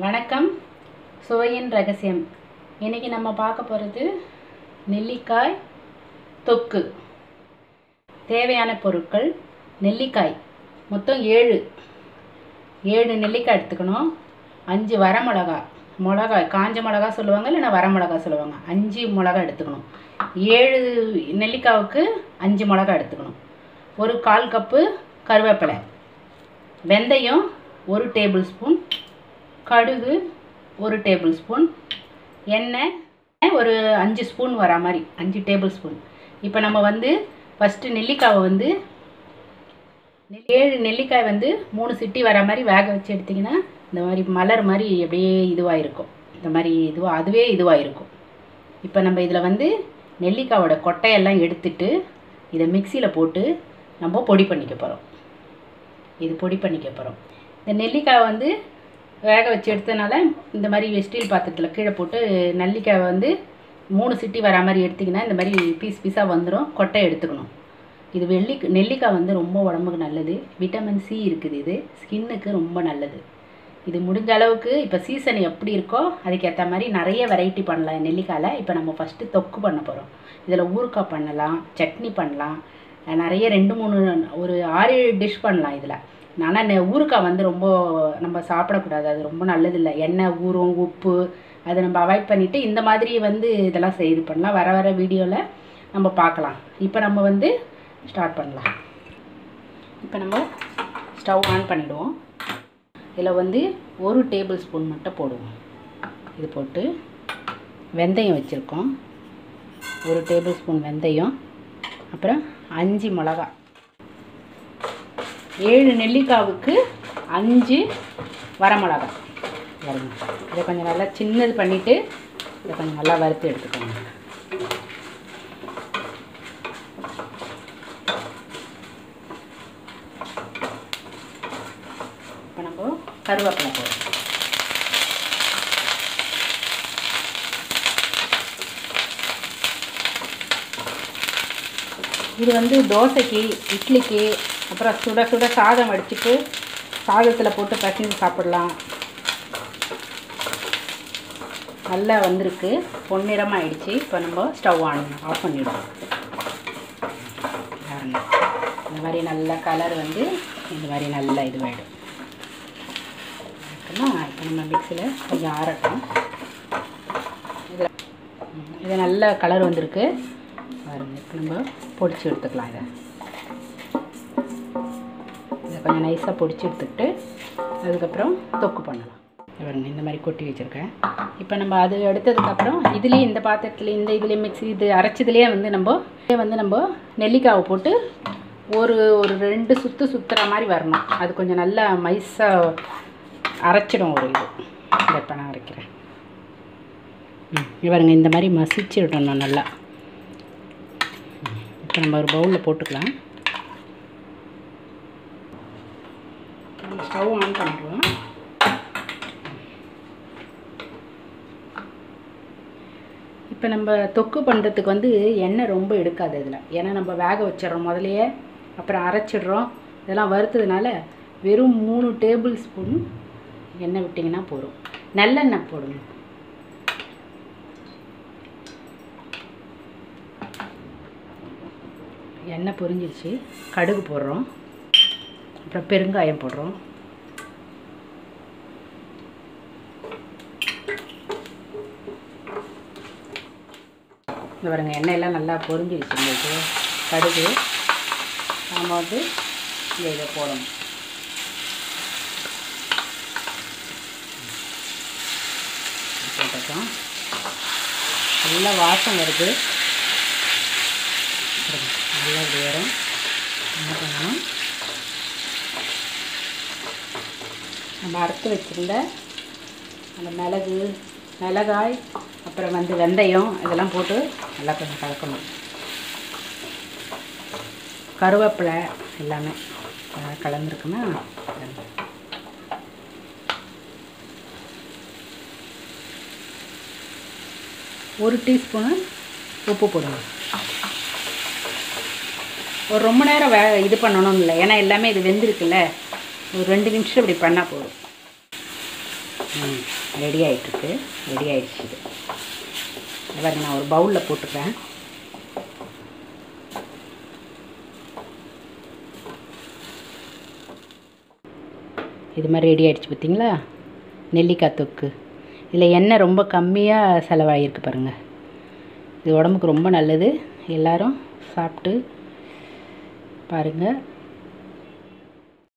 வணக்கம். சுவையின் ரகசியம். இன்னைக்கு நம்ம பார்க்க போகிறது நெல்லிக்காய் தொக்கு. தேவையான பொருட்கள்: நெல்லிக்காய் மொத்தம் 7 நெல்லிக்காய் எடுத்துக்கணும். 5 வரமிளகாய், காஞ்ச மிளகா சொல்லுவாங்க, இல்லைன்னா வரமிளகா சொல்லுவாங்க. 5 மிளகா எடுத்துக்கணும். 7 நெல்லிக்காவுக்கு 5 மிளகா எடுத்துக்கணும். ஒரு 1/4 கப்பு கருவேப்பிலை, வெந்தயம் 1 டேபிள் ஸ்பூன், கடுகு 1 டேபிள் ஸ்பூன், எண்ணெய் ஒரு 5 ஸ்பூன் வர மாதிரி 5 டேபிள் ஸ்பூன். இப்போ நம்ம ஃபஸ்ட்டு நெல்லிக்காவை 7 நெல்லிக்காய் 3 சிட்டி வர மாதிரி வேக வச்சு எடுத்திங்கன்னா இந்த மாதிரி மலர் மாதிரி அப்படியே இதுவாக இருக்கும். இந்த மாதிரி அதுவே இதுவாக இருக்கும். இப்போ நம்ம இதில் நெல்லிக்காவோட கொட்டையெல்லாம் எடுத்துட்டு இதை மிக்சியில் போட்டு நம்ம பொடி பண்ணிக்க போகிறோம். இந்த நெல்லிக்காய் வேக வச்சு எடுத்தனால இந்த மாதிரி ஸ்டீல் பாத்திரத்தில் கீழே போட்டு நெல்லிக்காய் 3 சிட்டி வர மாதிரி எடுத்திங்கன்னா இந்த மாதிரி பீஸாக வந்துடும். கொட்டை எடுத்துக்கணும். இது நெல்லிக்காய் ரொம்ப உடம்புக்கு நல்லது. விட்டமின் சி இருக்குது. இது ஸ்கின்னுக்கு ரொம்ப நல்லது. இது முடிஞ்ச அளவுக்கு இப்போ சீசன் எப்படி இருக்கோ அதுக்கேற்ற மாதிரி நிறைய வெரைட்டி பண்ணலாம் நெல்லிக்காயில். இப்போ நம்ம ஃபஸ்ட்டு தொக்கு பண்ண போகிறோம். இதில் ஊறுகாய் பண்ணலாம், சட்னி பண்ணலாம், நிறைய 2-3 ஒரு 6-7 டிஷ் பண்ணலாம் இதில். ஆனால் ஊறுகாய் ரொம்ப நம்ம சாப்பிடக்கூடாது. அது ரொம்ப நல்லதில்லை. எண்ணெய் ஊறும், உப்பு, அதை நம்ம அவாய்ட் பண்ணிவிட்டு இந்த மாதிரி இதெல்லாம் இது பண்ணலாம். வர வீடியோவில் நம்ம பார்க்கலாம். இப்போ நம்ம ஸ்டார்ட் பண்ணலாம். இப்போ நம்ம ஸ்டவ் ஆன் பண்ணிவிடுவோம். இதில் 1 டேபிள் ஸ்பூன் மட்டும் போடுவோம். இது போட்டு வெந்தயம் வச்சுருக்கோம். 1 டேபிள் ஸ்பூன் வெந்தயம், அப்புறம் 5 மிளகா. 7 நெல்லிக்காவுக்கு 5 வரமிளகா வருங்க. இதை கொஞ்சம் நல்லா சின்னது பண்ணிவிட்டு இதை கொஞ்சம் நல்லா வறுத்து எடுத்துக்கோங்க. இப்போ நம்ம கருவேப்பிலை போடுறோம். இது தோசைக்கு, இட்லிக்கு, அப்புறம் சுட சுட சாதம் வடிச்சிட்டு சாதத்தில் போட்டு பசங்க சாப்பிடலாம். நல்லா வந்திருக்கு, பொன்னிறமாக ஆயிடுச்சு. இப்போ நம்ம ஸ்டவ் ஆஃப் பண்ணிவிடுவோம். இந்த மாதிரி நல்ல கலர் இந்த மாதிரி நல்லா இதுவாகிடும். இப்போ நம்ம மிக்சியில் கொஞ்சம் ஆறட்டும். இது நல்ல கலர் வந்திருக்கு பாருங்கள். இப்போ நம்ம பொடிச்சு எடுத்துக்கலாம். இதை கொஞ்சம் நைஸாக பொடிச்சு எடுத்துக்கிட்டு அதுக்கப்புறம் தொக்கு பண்ணலாம். பாருங்க, இந்த மாதிரி கொட்டி வச்சுருக்கேன். இப்போ நம்ம அது எடுத்ததுக்கப்புறம் இதுலேயும் இந்த பாத்திரத்துலேயும் இதுலேயும் மிக்ஸி இது அரைச்சதுலேயே நம்ம நெல்லிக்காவை போட்டு ஒரு 2 சுற்று சுற்றுற மாதிரி வரணும். அது கொஞ்சம் நல்லா மைஸாக அரைச்சிடும். இதை இப்போ நான் அரைக்கிறேன். பாருங்க, இந்த மாதிரி மசிச்சு விடணும் நல்லா. இப்போ நம்ம ஒரு பவுலில் போட்டுக்கலாம். ஸ்டவ் ஆன் பண்ணிடுவோம். இப்போ நம்ம தொக்கு பண்ணுறதுக்கு எண்ணெய் ரொம்ப எடுக்காது இதில். ஏன்னா நம்ம வேக வச்சிடறோம் முதலையே, அப்புறம் அரைச்சிடுறோம். இதெல்லாம் வறுத்ததுனால வெறும் 3 டேபிள் ஸ்பூன் எண்ணெய் விட்டிங்கன்னா போதும். நல்லெண்ணெய் போடுங்க. எண்ணெய் பொரிஞ்சிருச்சு. கடுகு போடுறோம், அப்புறம் பெருங்காயம் போடுறோம். இந்த பாருங்க, எண்ணெயெல்லாம் நல்லா பொரிஞ்சிருச்சு. உங்களுக்கு கடுகு நம்ம இதை போடணும். போட்டோம், நல்லா வாசம் வருது. நல்லா இப்படி வரும். என்ன பண்ணணும், நம்ம அரைத்து வச்சுருந்த அந்த மிளகாய், அப்புறம் வெந்தயம் இதெல்லாம் போட்டு நல்லா கொஞ்சம் கலக்கணும். கருவேப்பிலை எல்லாமே கலந்துருக்குன்னா ஒரு டீஸ்பூனு உப்பு போடுங்க. ஒரு ரொம்ப நேரம் இது பண்ணணும் இல்லை, ஏன்னா எல்லாமே இது வெந்திருக்குல்ல. ஒரு 2 நிமிஷம் இப்படி பண்ணால் போதும். ரெடி ஆகிட்டுருக்கு. ரெடி ஆகிடுச்சு. இது பாருங்க, நான் ஒரு பவுலில் போட்டுக்கிறேன். இது மாதிரி ரெடி ஆகிடுச்சு பார்த்திங்களா, நெல்லிக்காய் தொக்கு. இதில் எண்ணெய் ரொம்ப கம்மியாக செலவாகிருக்கு பாருங்கள். இது உடம்புக்கு ரொம்ப நல்லது. எல்லோரும் சாப்பிட்டு பாருங்கள்.